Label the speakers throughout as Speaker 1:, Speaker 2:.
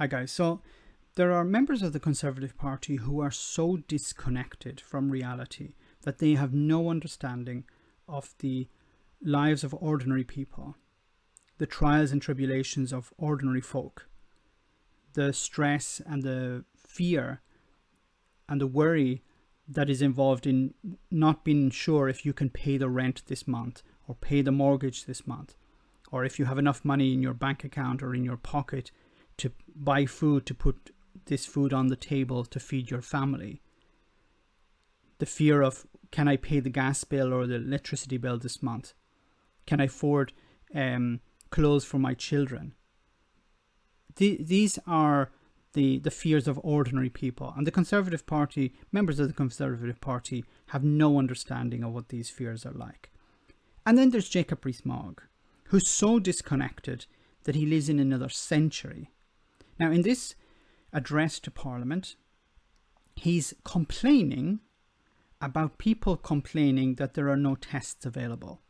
Speaker 1: Hi guys. So there are members of the Conservative Party who are so disconnected from reality that they have no understanding of the lives of ordinary people, the trials and tribulations of ordinary folk, the stress and the fear and the worry that is involved in not being sure if you can pay the rent this month or pay the mortgage this month, or if you have enough money in your bank account or in your pocket to buy food, to put this food on the table to feed your family. The fear of, can I pay the gas bill or the electricity bill this month? Can I afford clothes for my children? These are the fears of ordinary people. And the Conservative Party, members of the Conservative Party, have no understanding of what these fears are like. And then there's Jacob Rees-Mogg, who's so disconnected that he lives in another century. Now, in this address to Parliament, he's complaining about people complaining that there are no tests available,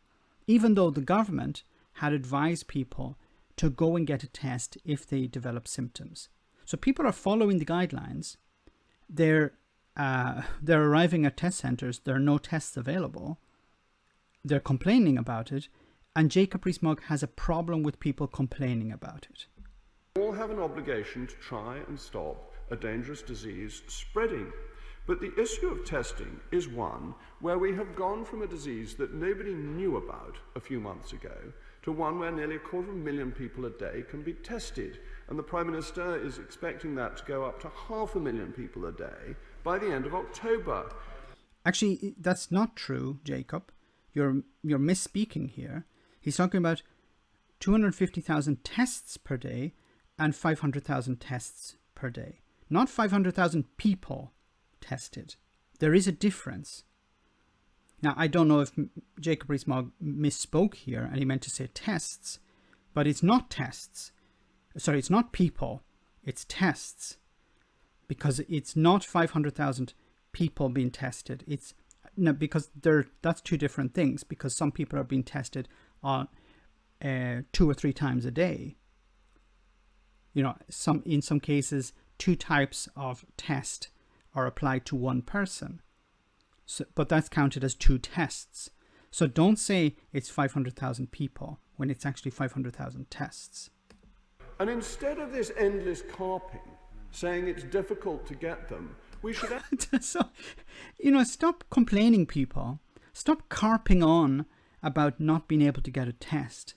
Speaker 1: even though the government had advised people to go and get a test if they develop symptoms. So people are following the guidelines. They're arriving at test centres. There are no tests available. They're complaining about it. And Jacob Rees-Mogg has a problem with people complaining about it.
Speaker 2: We all have an obligation to try and stop a dangerous disease spreading. But the issue of testing is one where we have gone from a disease that nobody knew about a few months ago to one where nearly 250,000 people a day can be tested. And the Prime Minister is expecting that to go up to 500,000 people a day by the end of October.
Speaker 1: Actually, that's not true, Jacob. You're misspeaking here. He's talking about 250,000 tests per day and 500,000 tests per day. Not 500,000 people tested. There is a difference. Now, I don't know if Jacob Rees-Mogg misspoke here and he meant to say tests, but it's not tests. Sorry, it's not people, it's tests. Because it's not 500,000 people being tested. It's no, because that's two different things, because some people are being tested on 2 or 3 times a day. You know, in some cases, 2 types of test are applied to one person. So, but that's counted as 2 tests. So don't say it's 500,000 people when it's actually 500,000 tests.
Speaker 2: And instead of this endless carping, saying it's difficult to get them, we should...
Speaker 1: So, stop complaining, people. Stop carping on about not being able to get a test.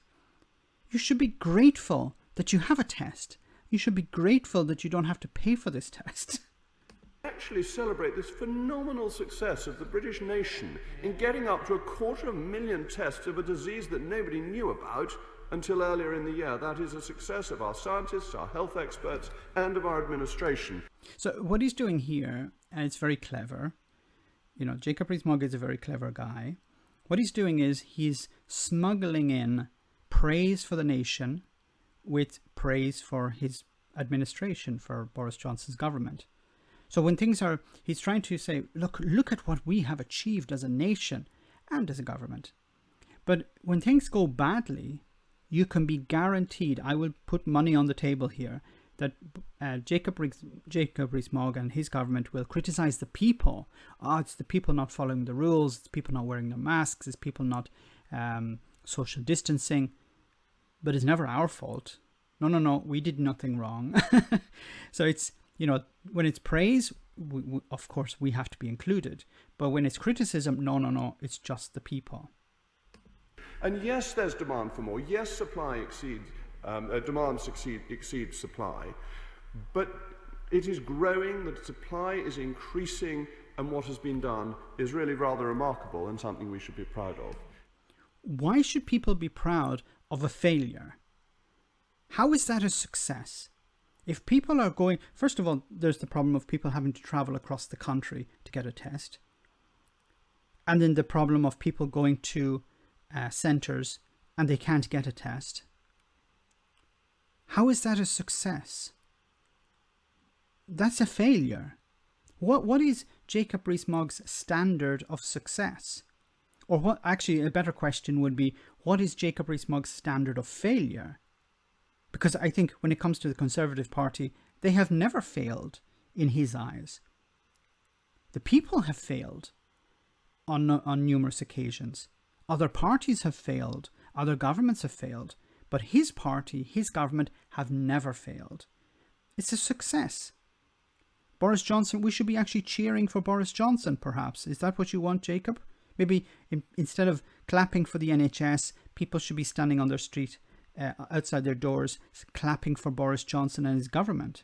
Speaker 1: You should be grateful that you have a test. You should be grateful that you don't have to pay for this test.
Speaker 2: Actually celebrate this phenomenal success of the British nation in getting up to 250,000 tests of a disease that nobody knew about until earlier in the year. That is a success of our scientists, our health experts, and of our administration.
Speaker 1: So what he's doing here, and it's very clever, Jacob Rees-Mogg is a very clever guy. What he's doing is he's smuggling in praise for the nation with praise for his administration, for Boris Johnson's government. So when things are, he's trying to say, look at what we have achieved as a nation and as a government. But when things go badly, you can be guaranteed, I will put money on the table here, that Jacob Rees-Mogg and his government will criticize the people. It's the people not following the rules, it's people not wearing their masks, it's people not social distancing. But it's never our fault. No, we did nothing wrong. So it's, when it's praise, of course, we have to be included. But when it's criticism, no, it's just the people.
Speaker 2: And yes, there's demand for more. Yes, supply demand exceeds supply. But it is growing, the supply is increasing, and what has been done is really rather remarkable and something we should be proud of.
Speaker 1: Why should people be proud of a failure? How is that a success? If people are going, first of all, there's the problem of people having to travel across the country to get a test. And then the problem of people going to centres and they can't get a test. How is that a success? That's a failure. What is Jacob Rees-Mogg's standard of success? Or what? Actually, a better question would be, what is Jacob Rees-Mogg's standard of failure? Because I think when it comes to the Conservative Party, they have never failed in his eyes. The people have failed on numerous occasions. Other parties have failed. Other governments have failed. But his party, his government have never failed. It's a success. Boris Johnson, we should be actually cheering for Boris Johnson, perhaps. Is that what you want, Jacob? Maybe instead of clapping for the NHS, people should be standing on their street, outside their doors, clapping for Boris Johnson and his government.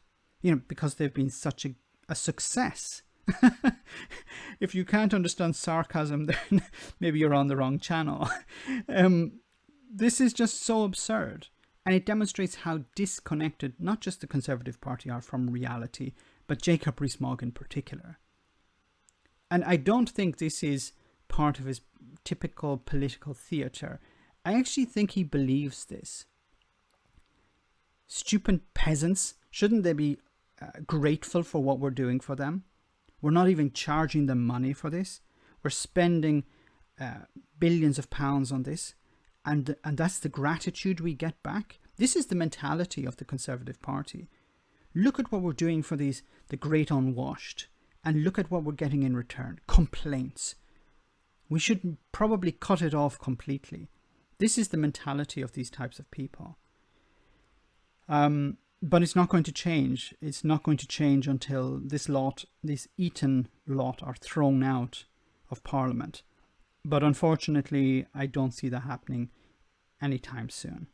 Speaker 1: Because they've been such a success. If you can't understand sarcasm, then maybe you're on the wrong channel. This is just so absurd. And it demonstrates how disconnected not just the Conservative Party are from reality, but Jacob Rees-Mogg in particular. And I don't think this is part of his typical political theatre. I actually think he believes this. Stupid peasants, shouldn't they be grateful for what we're doing for them? We're not even charging them money for this. We're spending billions of pounds on this. And that's the gratitude we get back. This is the mentality of the Conservative Party. Look at what we're doing for the great unwashed. And look at what we're getting in return. Complaints. We should probably cut it off completely. This is the mentality of these types of people. But it's not going to change. It's not going to change until this Eton lot are thrown out of Parliament. But unfortunately, I don't see that happening anytime soon.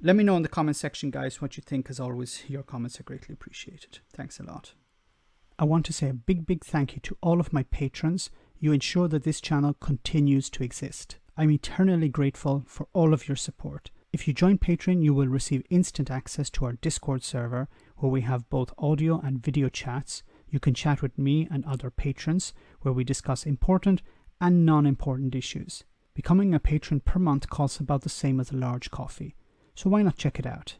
Speaker 1: Let me know in the comment section, guys, what you think. As always, your comments are greatly appreciated. Thanks a lot. I want to say a big thank you to all of my patrons. You ensure that this channel continues to exist. I'm eternally grateful for all of your support. If you join Patreon, you will receive instant access to our Discord server, where we have both audio and video chats. You can chat with me and other patrons, where we discuss important and non-important issues. Becoming a patron per month costs about the same as a large coffee, so why not check it out?